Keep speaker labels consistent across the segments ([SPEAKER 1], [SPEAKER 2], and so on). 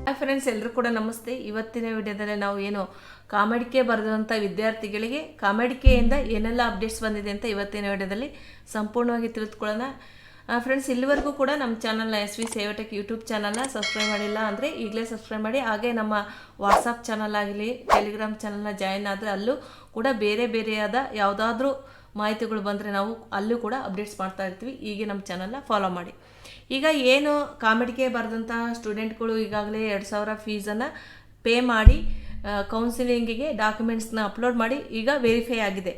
[SPEAKER 1] Hi friends, ಎಲ್ಲರೂ ಕೂಡ ನಮಸ್ತೆ. ಇವತ್ತಿನ ವಿಡಿಯೋದಲ್ಲಿ ನಾವು ಏನು ಕಾಮೆಡಿಕೆ ಬರೆದಂಥ ವಿದ್ಯಾರ್ಥಿಗಳಿಗೆ ಕಾಮೆಡಿಕೆಯಿಂದ ಏನೆಲ್ಲ ಅಪ್ಡೇಟ್ಸ್ ಬಂದಿದೆ ಅಂತ ಇವತ್ತಿನ ವಿಡಿಯೋದಲ್ಲಿ ಸಂಪೂರ್ಣವಾಗಿ ತಿಳಿದುಕೊಳ್ಳೋಣ. ಫ್ರೆಂಡ್ಸ್, ಇಲ್ಲಿವರೆಗೂ ಕೂಡ ನಮ್ಮ ಚಾನಲ್ನ SV ಸೇವಟೆಕ್ ಯೂಟ್ಯೂಬ್ ಚಾನಲ್ನ ಸಬ್ಸ್ಕ್ರೈಬ್ ಮಾಡಿಲ್ಲ ಅಂದರೆ ಈಗಲೇ ಸಬ್ಸ್ಕ್ರೈಬ್ ಮಾಡಿ. ಹಾಗೆ ನಮ್ಮ ವಾಟ್ಸಪ್ ಚಾನಲ್ ಆಗಲಿ ಟೆಲಿಗ್ರಾಮ್ ಚಾನಲ್ನ ಜಾಯಿನ್ ಆದರೆ ಅಲ್ಲೂ ಕೂಡ ಬೇರೆಯಾದ ಯಾವುದಾದ್ರೂ ಮಾಹಿತಿಗಳು ಬಂದರೆ ನಾವು ಅಲ್ಲೂ ಕೂಡ ಅಪ್ಡೇಟ್ಸ್ ಮಾಡ್ತಾ ಇರ್ತೀವಿ. ಹೀಗೆ ನಮ್ಮ ಚಾನಲ್ನ ಫಾಲೋ ಮಾಡಿ. ಈಗ ಏನು ಕಾಮೆಡಿಗೆ ಬರೆದಂಥ ಸ್ಟೂಡೆಂಟ್ಗಳು ಈಗಾಗಲೇ 2,000 ಫೀಸನ್ನು ಪೇ ಮಾಡಿ ಕೌನ್ಸಿಲಿಂಗಿಗೆ ಡಾಕ್ಯುಮೆಂಟ್ಸ್ನ ಅಪ್ಲೋಡ್ ಮಾಡಿ ಈಗ ವೆರಿಫೈ ಆಗಿದೆ.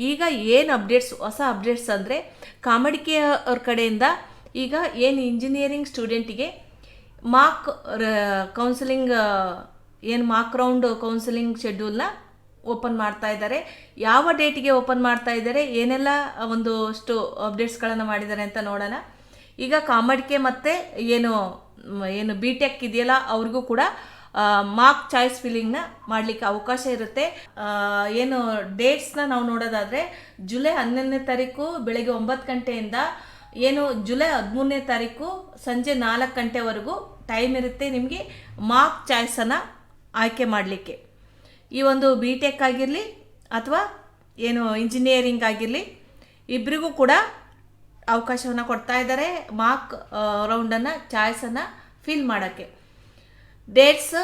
[SPEAKER 1] ಈಗ ಏನು ಅಪ್ಡೇಟ್ಸ್, ಹೊಸ ಅಪ್ಡೇಟ್ಸ್ ಅಂದರೆ ಕಾಮೆಡಿಕೆ ಅವ್ರ ಕಡೆಯಿಂದ ಈಗ ಏನು ಇಂಜಿನಿಯರಿಂಗ್ ಸ್ಟೂಡೆಂಟಿಗೆ ಮಾರ್ಕ್ ಕೌನ್ಸಿಲಿಂಗ್ ಏನು ಮಾರ್ಕ್ ರೌಂಡ್ ಕೌನ್ಸಿಲಿಂಗ್ ಶೆಡ್ಯೂಲ್ನ ಓಪನ್ ಮಾಡ್ತಾ ಇದ್ದಾರೆ. ಯಾವ ಡೇಟಿಗೆ ಓಪನ್ ಮಾಡ್ತಾ ಇದ್ದಾರೆ, ಏನೆಲ್ಲ ಒಂದಷ್ಟು ಅಪ್ಡೇಟ್ಸ್ಗಳನ್ನು ಮಾಡಿದ್ದಾರೆ ಅಂತ ನೋಡೋಣ. ಈಗ ಕಾಮೆಡಿಕೆ ಮತ್ತು ಏನು BTech ಇದೆಯಲ್ಲ ಅವ್ರಿಗೂ ಕೂಡ ಮಾರ್ಕ್ ಚಾಯ್ಸ್ ಫಿಲ್ಲಿಂಗ್ನ ಮಾಡಲಿಕ್ಕೆ ಅವಕಾಶ ಇರುತ್ತೆ. ಏನು ಡೇಟ್ಸ್ನ ನಾವು ನೋಡೋದಾದರೆ ಜುಲೈ 11ನೇ ತಾರೀಕು ಬೆಳಗ್ಗೆ 9 ಗಂಟೆಯಿಂದ ಏನು ಜುಲೈ 13ನೇ ತಾರೀಕು ಸಂಜೆ 4 ಗಂಟೆವರೆಗೂ ಟೈಮ್ ಇರುತ್ತೆ ನಿಮಗೆ ಮಾರ್ಕ್ ಚಾಯ್ಸನ್ನು ಆಯ್ಕೆ ಮಾಡಲಿಕ್ಕೆ. ಈ ಒಂದು BTech ಆಗಿರಲಿ ಅಥವಾ ಏನು ಇಂಜಿನಿಯರಿಂಗ್ ಆಗಿರಲಿ ಇಬ್ಬರಿಗೂ ಕೂಡ ಅವಕಾಶವನ್ನು ಕೊಡ್ತಾ ಇದ್ದಾರೆ ಮಾರ್ಕ್ ರೌಂಡನ್ನು ಚಾಯ್ಸನ್ನು ಫಿಲ್ ಮಾಡೋಕ್ಕೆ. ಡೇಟ್ಸ್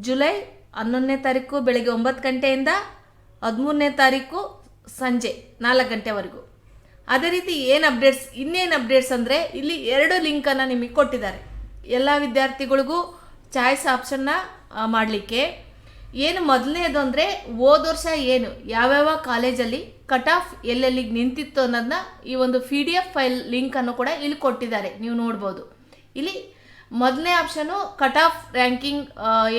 [SPEAKER 1] ಜುಲೈ 11ನೇ ತಾರೀಕು ಬೆಳಗ್ಗೆ 9 ಗಂಟೆಯಿಂದ 13ನೇ ತಾರೀಕು ಸಂಜೆ 4 ಗಂಟೆವರೆಗೂ. ಅದೇ ರೀತಿ ಇನ್ನೇನು ಅಪ್ಡೇಟ್ಸ್ ಅಂದರೆ ಇಲ್ಲಿ 2 ಲಿಂಕನ್ನು ನಿಮಗೆ ಕೊಟ್ಟಿದ್ದಾರೆ ಎಲ್ಲ ವಿದ್ಯಾರ್ಥಿಗಳಿಗೂ ಚಾಯ್ಸ್ ಆಪ್ಷನ್ನ ಮಾಡಲಿಕ್ಕೆ. ಏನು ಮೊದಲನೇದು ಅಂದರೆ ಹೋದ ವರ್ಷ ಏನು ಯಾವ್ಯಾವ ಕಾಲೇಜಲ್ಲಿ ಕಟ್ ಆಫ್ ಎಲ್ಲೆಲ್ಲಿಗೆ ನಿಂತಿತ್ತು ಅನ್ನೋದನ್ನ ಈ ಒಂದು PDF ಫೈಲ್ ಲಿಂಕನ್ನು ಕೂಡ ಇಲ್ಲಿ ಕೊಟ್ಟಿದ್ದಾರೆ, ನೀವು ನೋಡ್ಬೋದು. ಇಲ್ಲಿ ಮೊದಲನೇ ಆಪ್ಷನು ಕಟ್ ಆಫ್ ರ್ಯಾಂಕಿಂಗ್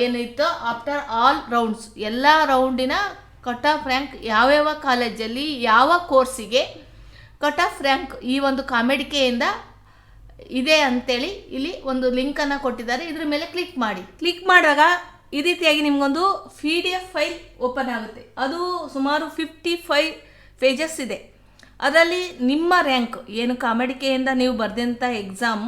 [SPEAKER 1] ಏನಿತ್ತು ಆಫ್ಟರ್ ಆಲ್ ರೌಂಡ್ಸ್, ಎಲ್ಲ ರೌಂಡಿನ ಕಟ್ ಆಫ್ ರ್ಯಾಂಕ್ ಯಾವ್ಯಾವ ಕಾಲೇಜಲ್ಲಿ ಯಾವ ಕೋರ್ಸಿಗೆ ಕಟ್ ಆಫ್ ರ್ಯಾಂಕ್ ಈ ಒಂದು ಕಾಮೆಡಿಕೆಯಿಂದ ಇದೆ ಅಂತೇಳಿ ಇಲ್ಲಿ ಒಂದು ಲಿಂಕನ್ನು ಕೊಟ್ಟಿದ್ದಾರೆ. ಇದ್ರ ಮೇಲೆ ಕ್ಲಿಕ್ ಮಾಡಿದಾಗ ಈ ರೀತಿಯಾಗಿ ನಿಮಗೊಂದು PDF ಫೈಲ್ ಓಪನ್ ಆಗುತ್ತೆ. ಅದು ಸುಮಾರು 55 ಪೇಜಸ್ ಇದೆ. ಅದರಲ್ಲಿ ನಿಮ್ಮ ರ್ಯಾಂಕ್ ಏನು ಕಾಮೆಡಿಕೆಯಿಂದ ನೀವು ಬರೆದಂಥ ಎಕ್ಸಾಮ್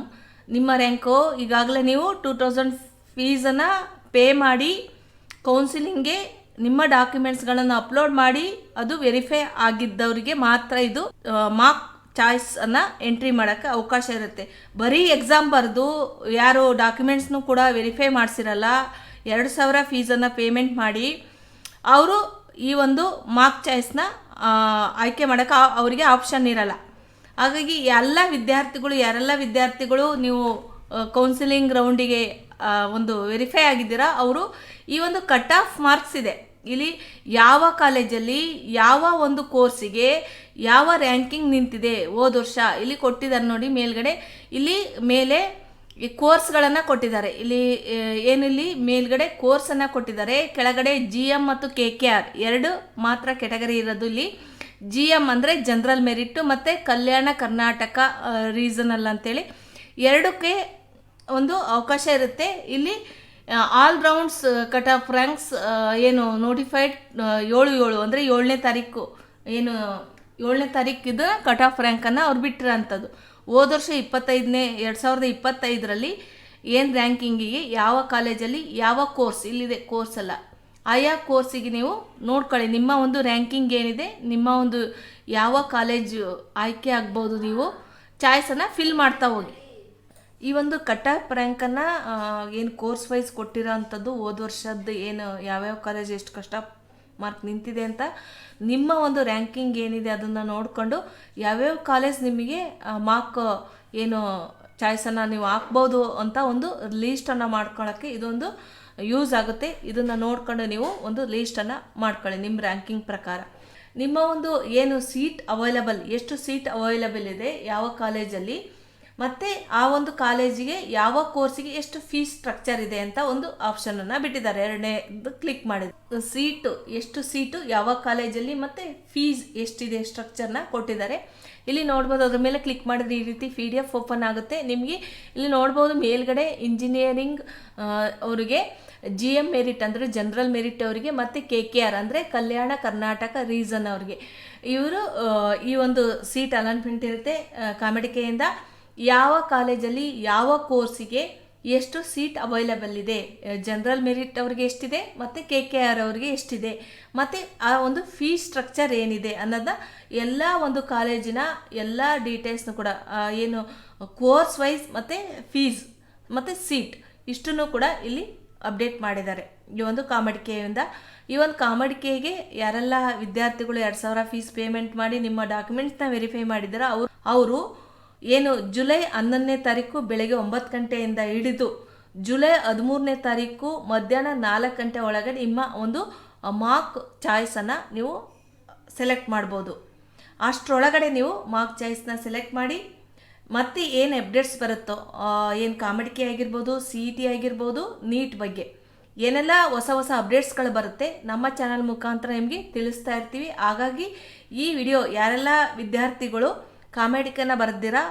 [SPEAKER 1] ನಿಮ್ಮ ರ್ಯಾಂಕು ಈಗಾಗಲೇ ನೀವು 2000 ಫೀಸನ್ನು ಪೇ ಮಾಡಿ ಕೌನ್ಸಿಲಿಂಗ್ಗೆ ನಿಮ್ಮ ಡಾಕ್ಯುಮೆಂಟ್ಸ್ಗಳನ್ನು ಅಪ್ಲೋಡ್ ಮಾಡಿ ಅದು ವೆರಿಫೈ ಆಗಿದ್ದವರಿಗೆ ಮಾತ್ರ ಇದು ಮಾರ್ಕ್ ಚಾಯ್ಸನ್ನು ಎಂಟ್ರಿ ಮಾಡೋಕ್ಕೆ ಅವಕಾಶ ಇರುತ್ತೆ. ಬರೀ ಎಕ್ಸಾಮ್ ಬರೆದು ಯಾರು ಡಾಕ್ಯುಮೆಂಟ್ಸ್ನೂ ಕೂಡ ವೆರಿಫೈ ಮಾಡಿಸಿರಲ್ಲ, 2,000 ಫೀಸನ್ನು ಪೇಮೆಂಟ್ ಮಾಡಿ ಅವರು ಈ ಒಂದು ಮಾರ್ಕ್ ಚಾಯ್ಸ್ನ ಆಯ್ಕೆ ಮಾಡೋಕ್ಕೆ ಅವರಿಗೆ ಆಪ್ಷನ್ ಇರಲ್ಲ. ಹಾಗಾಗಿ ಯಾರೆಲ್ಲ ವಿದ್ಯಾರ್ಥಿಗಳು ನೀವು ಕೌನ್ಸಿಲಿಂಗ್ ರೌಂಡಿಗೆ ಒಂದು ವೆರಿಫೈ ಆಗಿದ್ದೀರಾ ಅವರು ಈ ಒಂದು ಕಟ್ ಆಫ್ ಮಾರ್ಕ್ಸ್ ಇದೆ. ಇಲ್ಲಿ ಯಾವ ಕಾಲೇಜಲ್ಲಿ ಯಾವ ಒಂದು ಕೋರ್ಸಿಗೆ ಯಾವ ರ್ಯಾಂಕಿಂಗ್ ನಿಂತಿದೆ ಹೋದ ವರ್ಷ ಇಲ್ಲಿ ಕೊಟ್ಟಿದ್ದಾರೆ ನೋಡಿ. ಮೇಲ್ಗಡೆ ಇಲ್ಲಿ ಮೇಲೆ ಈ ಕೋರ್ಸ್ಗಳನ್ನು ಕೊಟ್ಟಿದ್ದಾರೆ. ಇಲ್ಲಿ ಮೇಲ್ಗಡೆ ಕೋರ್ಸನ್ನು ಕೊಟ್ಟಿದ್ದಾರೆ, ಕೆಳಗಡೆ GM ಮತ್ತು KKR 2 ಮಾತ್ರ ಕೆಟಗರಿ ಇರೋದು. ಇಲ್ಲಿ GM ಅಂದರೆ ಜನರಲ್ ಮೆರಿಟ್ ಮತ್ತು ಕಲ್ಯಾಣ ಕರ್ನಾಟಕ ರೀಸನಲ್ ಅಂತೇಳಿ 2ಕ್ಕೆ ಒಂದು ಅವಕಾಶ ಇರುತ್ತೆ. ಇಲ್ಲಿ all rounds cut off ranks ಏನು ನೋಟಿಫೈಡ್ 7/7 ಅಂದರೆ 7ನೇ ತಾರೀಕು ಏನು 7ನೇ ತಾರೀಕಿದು ಕಟ್ ಆಫ್ ರ್ಯಾಂಕನ್ನು ಅವ್ರು ಬಿಟ್ಟಿರೋಂಥದ್ದು. ಹೋದ ವರ್ಷ 2025ರಲ್ಲಿ ಏನು ರ್ಯಾಂಕಿಂಗಿಗೆ ಯಾವ ಕಾಲೇಜಲ್ಲಿ ಯಾವ ಕೋರ್ಸ್, ಇಲ್ಲಿದೆ ಕೋರ್ಸ್ ಅಲ್ಲ, ಆಯಾ ಕೋರ್ಸಿಗೆ ನೀವು ನೋಡ್ಕೊಳ್ಳಿ ನಿಮ್ಮ ಒಂದು ರ್ಯಾಂಕಿಂಗ್ ಏನಿದೆ, ನಿಮ್ಮ ಒಂದು ಯಾವ ಕಾಲೇಜು ಆಯ್ಕೆ ಆಗ್ಬೋದು, ನೀವು ಚಾಯ್ಸನ್ನು ಫಿಲ್ ಮಾಡ್ತಾ ಹೋಗಿ. ಈ ಒಂದು ಕಟ್ ಆಫ್ ರ್ಯಾಂಕನ್ನು ಏನು ಕೋರ್ಸ್ ವೈಸ್ ಕೊಟ್ಟಿರೋ ಅಂಥದ್ದು ಹೋದ ವರ್ಷದ್ದು ಏನು ಯಾವ್ಯಾವ ಕಾಲೇಜ್ ಎಷ್ಟು ಕಷ್ಟ ಮಾರ್ಕ್ ನಿಂತಿದೆ ಅಂತ ನಿಮ್ಮ ಒಂದು ರ್ಯಾಂಕಿಂಗ್ ಏನಿದೆ ಅದನ್ನು ನೋಡಿಕೊಂಡು ಯಾವ್ಯಾವ ಕಾಲೇಜ್ ನಿಮಗೆ ಮಾರ್ಕ್ ಏನು ಚಾಯ್ಸನ್ನು ನೀವು ಹಾಕ್ಬೋದು ಅಂತ ಒಂದು ಲೀಸ್ಟನ್ನು ಮಾಡ್ಕೊಳ್ಳೋಕ್ಕೆ ಇದೊಂದು ಯೂಸ್ ಆಗುತ್ತೆ. ಇದನ್ನು ನೋಡ್ಕೊಂಡು ನೀವು ಒಂದು ಲೀಸ್ಟನ್ನು ಮಾಡ್ಕೊಳ್ಳಿ ನಿಮ್ಮ ರ್ಯಾಂಕಿಂಗ್ ಪ್ರಕಾರ. ನಿಮ್ಮ ಒಂದು ಏನು ಸೀಟ್ ಅವೈಲಬಲ್, ಎಷ್ಟು ಸೀಟ್ ಅವೈಲಬಲ್ ಇದೆ ಯಾವ ಕಾಲೇಜಲ್ಲಿ, ಮತ್ತು ಆ ಒಂದು ಕಾಲೇಜಿಗೆ ಯಾವ ಕೋರ್ಸಿಗೆ ಎಷ್ಟು ಫೀಸ್ ಸ್ಟ್ರಕ್ಚರ್ ಇದೆ ಅಂತ ಒಂದು ಆಪ್ಷನನ್ನು ಬಿಟ್ಟಿದ್ದಾರೆ. 2ನೇದು ಕ್ಲಿಕ್ ಮಾಡಿದೆ. ಎಷ್ಟು ಸೀಟು ಯಾವ ಕಾಲೇಜಲ್ಲಿ ಮತ್ತು ಫೀಸ್ ಎಷ್ಟಿದೆ ಸ್ಟ್ರಕ್ಚರ್ನ ಕೊಟ್ಟಿದ್ದಾರೆ. ಇಲ್ಲಿ ನೋಡ್ಬೋದು, ಅದ್ರ ಮೇಲೆ ಕ್ಲಿಕ್ ಮಾಡಿದ್ರೆ ಈ ರೀತಿ PDF ಓಪನ್ ಆಗುತ್ತೆ. ನಿಮಗೆ ಇಲ್ಲಿ ನೋಡ್ಬೋದು ಮೇಲ್ಗಡೆ ಇಂಜಿನಿಯರಿಂಗ್ ಅವರಿಗೆ GM ಮೆರಿಟ್ ಅಂದರೆ ಜನರಲ್ ಮೆರಿಟ್ ಅವರಿಗೆ ಮತ್ತು KKR ಅಂದರೆ ಕಲ್ಯಾಣ ಕರ್ನಾಟಕ ರೀಸನ್ ಅವರಿಗೆ ಇವರು ಈ ಒಂದು ಸೀಟ್ ಅಲಾಟ್ಮೆಂಟ್ ಇರುತ್ತೆ. ಕಾಮೆಡಿಕೆಯಿಂದ ಯಾವ ಕಾಲೇಜಲ್ಲಿ ಯಾವ ಕೋರ್ಸಿಗೆ ಎಷ್ಟು ಸೀಟ್ ಅವೈಲಬಲ್ ಇದೆ, ಜನರಲ್ ಮೆರಿಟ್ ಅವರಿಗೆ ಎಷ್ಟಿದೆ ಮತ್ತು KKR ಅವರಿಗೆ ಎಷ್ಟಿದೆ, ಮತ್ತು ಆ ಒಂದು ಫೀ ಸ್ಟ್ರಕ್ಚರ್ ಏನಿದೆ ಅನ್ನೋದನ್ನ ಎಲ್ಲ ಒಂದು ಕಾಲೇಜಿನ ಎಲ್ಲ ಡೀಟೇಲ್ಸ್ನು ಕೂಡ ಏನು ಕೋರ್ಸ್ ವೈಸ್ ಮತ್ತು ಫೀಸ್ ಮತ್ತು ಸೀಟ್ ಇಷ್ಟನ್ನು ಕೂಡ ಇಲ್ಲಿ ಅಪ್ಡೇಟ್ ಮಾಡಿದ್ದಾರೆ ಈ ಒಂದು ಕಾಮಡಿಕೆಯಿಂದ. ಈ ಒಂದು ಕಾಮಡಿಕೆಗೆ ಯಾರೆಲ್ಲ ವಿದ್ಯಾರ್ಥಿಗಳು 2,000 ಫೀಸ್ ಪೇಮೆಂಟ್ ಮಾಡಿ ನಿಮ್ಮ ಡಾಕ್ಯುಮೆಂಟ್ಸ್ನ ವೆರಿಫೈ ಮಾಡಿದಾರೋ ಅವರು ಏನು ಜುಲೈ 11ನೇ ತಾರೀಕು ಬೆಳಗ್ಗೆ 9 ಗಂಟೆಯಿಂದ ಹಿಡಿದು ಜುಲೈ 13ನೇ ತಾರೀಕು ಮಧ್ಯಾಹ್ನ 4 ಗಂಟೆ ಒಳಗೆ ನಿಮ್ಮ ಒಂದು ಮಾರ್ಕ್ ಚಾಯ್ಸನ್ನು ನೀವು ಸೆಲೆಕ್ಟ್ ಮಾಡ್ಬೋದು. ಅಷ್ಟರೊಳಗಡೆ ನೀವು ಮಾರ್ಕ್ ಚಾಯ್ಸ್ನ ಸೆಲೆಕ್ಟ್ ಮಾಡಿ ಮತ್ತು ಏನು ಅಪ್ಡೇಟ್ಸ್ ಬರುತ್ತೋ, ಏನು ಕಾಮಡಿಕೆ ಆಗಿರ್ಬೋದು, CET ಆಗಿರ್ಬೋದು, ನೀಟ್ ಬಗ್ಗೆ ಏನೆಲ್ಲ ಹೊಸ ಹೊಸ ಅಪ್ಡೇಟ್ಸ್ಗಳು ಬರುತ್ತೆ ನಮ್ಮ ಚಾನಲ್ ಮುಖಾಂತರ ನಿಮಗೆ ತಿಳಿಸ್ತಾ ಇರ್ತೀವಿ. ಹಾಗಾಗಿ ಈ ವಿಡಿಯೋ ಯಾರೆಲ್ಲ ವಿದ್ಯಾರ್ಥಿಗಳು ಕಾಮೆಡಿಕನ್ನು ಬರೆದಿರಾ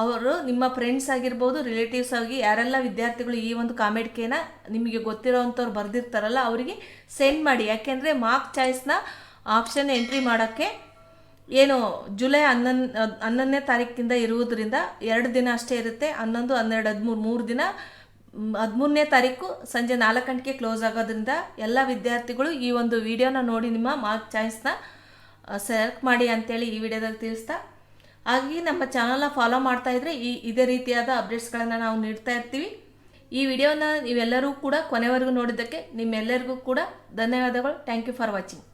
[SPEAKER 1] ಅವರು ನಿಮ್ಮ ಫ್ರೆಂಡ್ಸ್ ಆಗಿರ್ಬೋದು, ರಿಲೇಟಿವ್ಸ್ ಆಗಿ ಯಾರೆಲ್ಲ ವಿದ್ಯಾರ್ಥಿಗಳು ಈ ಒಂದು ಕಾಮೆಡಿಕೆನ ನಿಮಗೆ ಗೊತ್ತಿರೋವಂಥವ್ರು ಬರೆದಿರ್ತಾರಲ್ಲ ಅವರಿಗೆ ಸೆಂಡ್ ಮಾಡಿ. ಯಾಕೆಂದರೆ ಮಾರ್ಕ್ ಚಾಯ್ಸ್ನ ಆಪ್ಷನ್ ಎಂಟ್ರಿ ಮಾಡೋಕ್ಕೆ ಏನು ಜುಲೈ 11ನೇ ತಾರೀಕಿಂದ ಇರುವುದರಿಂದ 2 ದಿನ ಅಷ್ಟೇ ಇರುತ್ತೆ. 11, 12, 13 3 ದಿನ. 13ನೇ ತಾರೀಕು ಸಂಜೆ 4 ಗಂಟೆಗೆ ಕ್ಲೋಸ್ ಆಗೋದ್ರಿಂದ ಎಲ್ಲ ವಿದ್ಯಾರ್ಥಿಗಳು ಈ ಒಂದು ವಿಡಿಯೋನ ನೋಡಿ ನಿಮ್ಮ ಮಾರ್ಕ್ ಚಾಯ್ಸ್ನ ಸೆಲೆಕ್ಟ್ ಮಾಡಿ ಅಂತೇಳಿ ಈ ವಿಡಿಯೋದಲ್ಲಿ ತಿಳಿಸ್ತಾ, ಹಾಗಾಗಿ ನಮ್ಮ ಚಾನಲ್ನ ಫಾಲೋ ಮಾಡ್ತಾ ಇದ್ದರೆ ಇದೇ ರೀತಿಯಾದ ಅಪ್ಡೇಟ್ಸ್ಗಳನ್ನು ನಾವು ನೀಡ್ತಾ ಇರ್ತೀವಿ. ಈ ವಿಡಿಯೋನ ನೀವೆಲ್ಲರೂ ಕೂಡ ಕೊನೆವರೆಗೂ ನೋಡಿದ್ದಕ್ಕೆ ನಿಮ್ಮೆಲ್ಲರಿಗೂ ಕೂಡ ಧನ್ಯವಾದಗಳು. Thank you for watching.